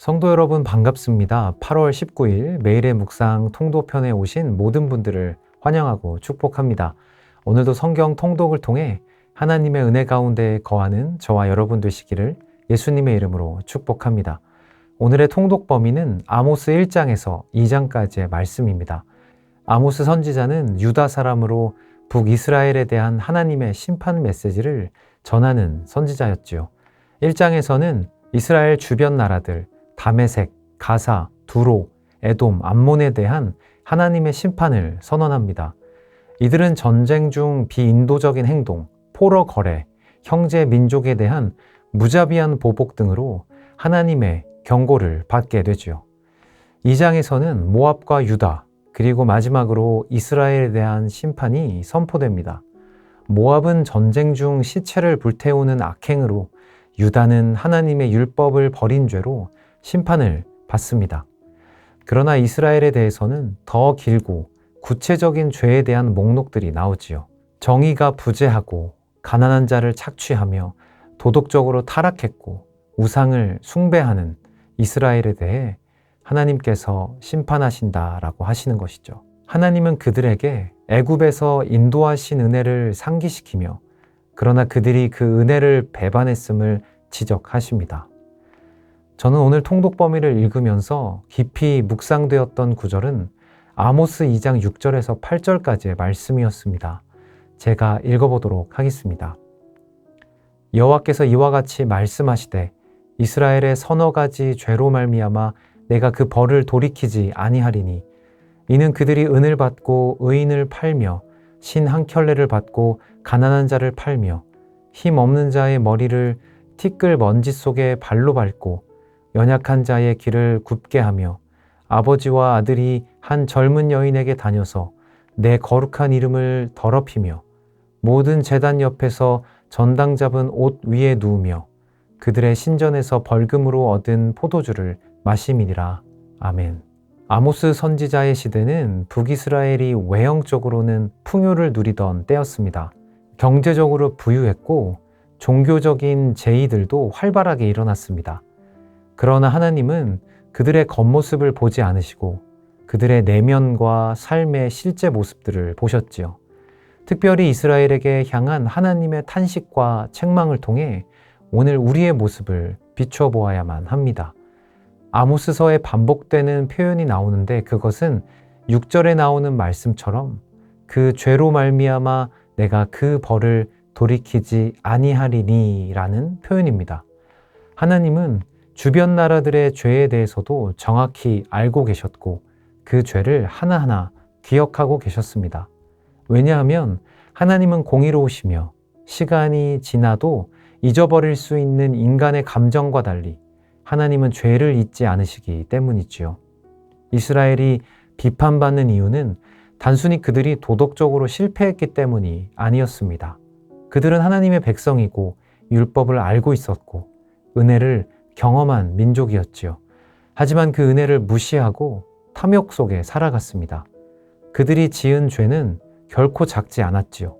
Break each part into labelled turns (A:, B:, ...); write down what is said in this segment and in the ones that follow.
A: 성도 여러분 반갑습니다. 8월 19일 매일의 묵상 통도편에 오신 모든 분들을 환영하고 축복합니다. 오늘도 성경 통독을 통해 하나님의 은혜 가운데 거하는 저와 여러분 되시기를 예수님의 이름으로 축복합니다. 오늘의 통독 범위는 아모스 1장에서 2장까지의 말씀입니다. 아모스 선지자는 유다 사람으로 북이스라엘에 대한 하나님의 심판 메시지를 전하는 선지자였지요. 1장에서는 이스라엘 주변 나라들 다메섹, 가사, 두로, 에돔, 암몬에 대한 하나님의 심판을 선언합니다. 이들은 전쟁 중 비인도적인 행동, 포로 거래, 형제 민족에 대한 무자비한 보복 등으로 하나님의 경고를 받게 되죠. 2장에서는 모압과 유다, 그리고 마지막으로 이스라엘에 대한 심판이 선포됩니다. 모압은 전쟁 중 시체를 불태우는 악행으로, 유다는 하나님의 율법을 버린 죄로 심판을 받습니다. 그러나 이스라엘에 대해서는 더 길고 구체적인 죄에 대한 목록들이 나오지요. 정의가 부재하고 가난한 자를 착취하며 도덕적으로 타락했고 우상을 숭배하는 이스라엘에 대해 하나님께서 심판하신다라고 하시는 것이죠. 하나님은 그들에게 애굽에서 인도하신 은혜를 상기시키며 그러나 그들이 그 은혜를 배반했음을 지적하십니다. 저는 오늘 통독 범위를 읽으면서 깊이 묵상되었던 구절은 아모스 2장 6절에서 8절까지의 말씀이었습니다. 제가 읽어보도록 하겠습니다. 여호와께서 이와 같이 말씀하시되 이스라엘의 서너 가지 죄로 말미암아 내가 그 벌을 돌이키지 아니하리니 이는 그들이 은을 받고 의인을 팔며 신 한 켤레를 받고 가난한 자를 팔며 힘 없는 자의 머리를 티끌 먼지 속에 발로 밟고 연약한 자의 길을 굽게 하며 아버지와 아들이 한 젊은 여인에게 다녀서 내 거룩한 이름을 더럽히며 모든 제단 옆에서 전당 잡은 옷 위에 누우며 그들의 신전에서 벌금으로 얻은 포도주를 마심이니라. 아멘. 아모스 선지자의 시대는 북이스라엘이 외형적으로는 풍요를 누리던 때였습니다. 경제적으로 부유했고 종교적인 제의들도 활발하게 일어났습니다. 그러나 하나님은 그들의 겉모습을 보지 않으시고 그들의 내면과 삶의 실제 모습들을 보셨지요. 특별히 이스라엘에게 향한 하나님의 탄식과 책망을 통해 오늘 우리의 모습을 비춰 보아야만 합니다. 아모스서에 반복되는 표현이 나오는데 그것은 6절에 나오는 말씀처럼 그 죄로 말미암아 내가 그 벌을 돌이키지 아니하리니 라는 표현입니다. 하나님은 주변 나라들의 죄에 대해서도 정확히 알고 계셨고 그 죄를 하나하나 기억하고 계셨습니다. 왜냐하면 하나님은 공의로우시며 시간이 지나도 잊어버릴 수 있는 인간의 감정과 달리 하나님은 죄를 잊지 않으시기 때문이지요. 이스라엘이 비판받는 이유는 단순히 그들이 도덕적으로 실패했기 때문이 아니었습니다. 그들은 하나님의 백성이고 율법을 알고 있었고 은혜를 경험한 민족이었지요. 하지만 그 은혜를 무시하고 탐욕 속에 살아갔습니다. 그들이 지은 죄는 결코 작지 않았지요.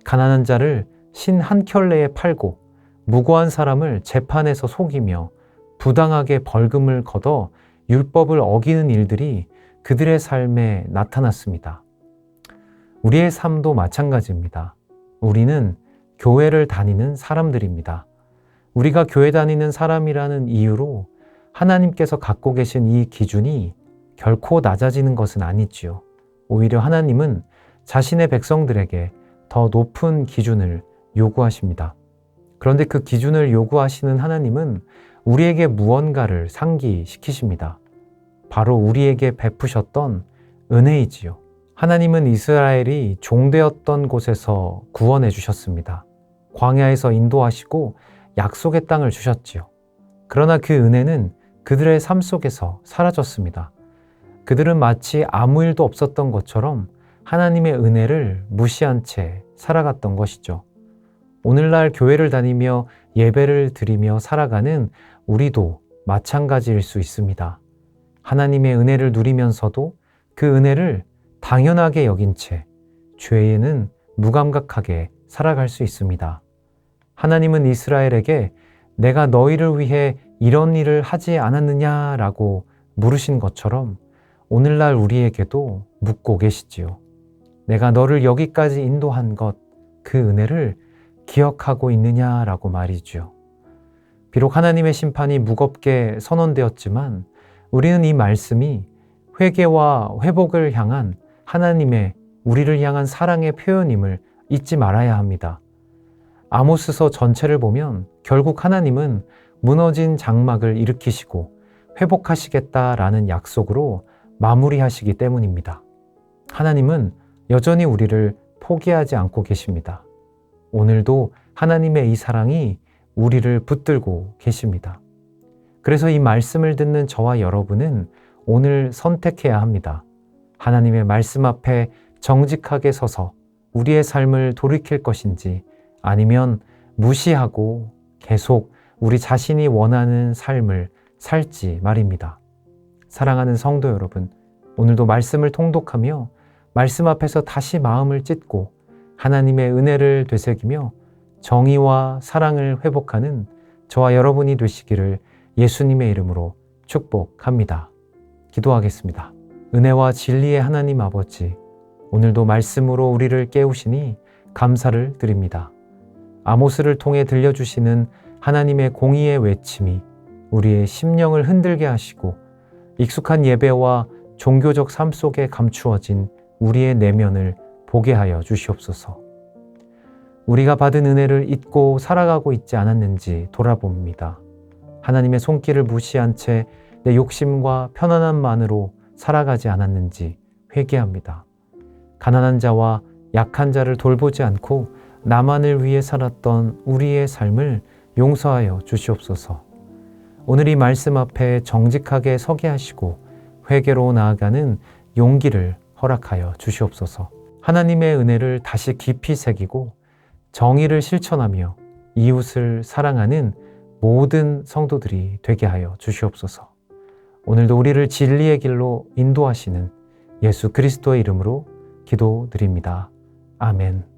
A: 가난한 자를 신 한 켤레에 팔고 무고한 사람을 재판에서 속이며 부당하게 벌금을 걷어 율법을 어기는 일들이 그들의 삶에 나타났습니다. 우리의 삶도 마찬가지입니다. 우리는 교회를 다니는 사람들입니다. 우리가 교회 다니는 사람이라는 이유로 하나님께서 갖고 계신 이 기준이 결코 낮아지는 것은 아니지요. 오히려 하나님은 자신의 백성들에게 더 높은 기준을 요구하십니다. 그런데 그 기준을 요구하시는 하나님은 우리에게 무언가를 상기시키십니다. 바로 우리에게 베푸셨던 은혜이지요. 하나님은 이스라엘이 종되었던 곳에서 구원해 주셨습니다. 광야에서 인도하시고 약속의 땅을 주셨지요. 그러나 그 은혜는 그들의 삶 속에서 사라졌습니다. 그들은 마치 아무 일도 없었던 것처럼 하나님의 은혜를 무시한 채 살아갔던 것이죠. 오늘날 교회를 다니며 예배를 드리며 살아가는 우리도 마찬가지일 수 있습니다. 하나님의 은혜를 누리면서도 그 은혜를 당연하게 여긴 채 죄에는 무감각하게 살아갈 수 있습니다. 하나님은 이스라엘에게 내가 너희를 위해 이런 일을 하지 않았느냐라고 물으신 것처럼 오늘날 우리에게도 묻고 계시지요. 내가 너를 여기까지 인도한 것, 그 은혜를 기억하고 있느냐라고 말이죠. 비록 하나님의 심판이 무겁게 선언되었지만 우리는 이 말씀이 회개와 회복을 향한 하나님의 우리를 향한 사랑의 표현임을 잊지 말아야 합니다. 아모스서 전체를 보면 결국 하나님은 무너진 장막을 일으키시고 회복하시겠다라는 약속으로 마무리하시기 때문입니다. 하나님은 여전히 우리를 포기하지 않고 계십니다. 오늘도 하나님의 이 사랑이 우리를 붙들고 계십니다. 그래서 이 말씀을 듣는 저와 여러분은 오늘 선택해야 합니다. 하나님의 말씀 앞에 정직하게 서서 우리의 삶을 돌이킬 것인지 아니면 무시하고 계속 우리 자신이 원하는 삶을 살지 말입니다. 사랑하는 성도 여러분, 오늘도 말씀을 통독하며 말씀 앞에서 다시 마음을 찢고 하나님의 은혜를 되새기며 정의와 사랑을 회복하는 저와 여러분이 되시기를 예수님의 이름으로 축복합니다. 기도하겠습니다. 은혜와 진리의 하나님 아버지, 오늘도 말씀으로 우리를 깨우시니 감사를 드립니다. 아모스를 통해 들려주시는 하나님의 공의의 외침이 우리의 심령을 흔들게 하시고 익숙한 예배와 종교적 삶 속에 감추어진 우리의 내면을 보게 하여 주시옵소서. 우리가 받은 은혜를 잊고 살아가고 있지 않았는지 돌아봅니다. 하나님의 손길을 무시한 채 내 욕심과 편안함만으로 살아가지 않았는지 회개합니다. 가난한 자와 약한 자를 돌보지 않고 나만을 위해 살았던 우리의 삶을 용서하여 주시옵소서. 오늘 이 말씀 앞에 정직하게 서게 하시고 회개로 나아가는 용기를 허락하여 주시옵소서. 하나님의 은혜를 다시 깊이 새기고 정의를 실천하며 이웃을 사랑하는 모든 성도들이 되게 하여 주시옵소서. 오늘도 우리를 진리의 길로 인도하시는 예수 그리스도의 이름으로 기도드립니다. 아멘.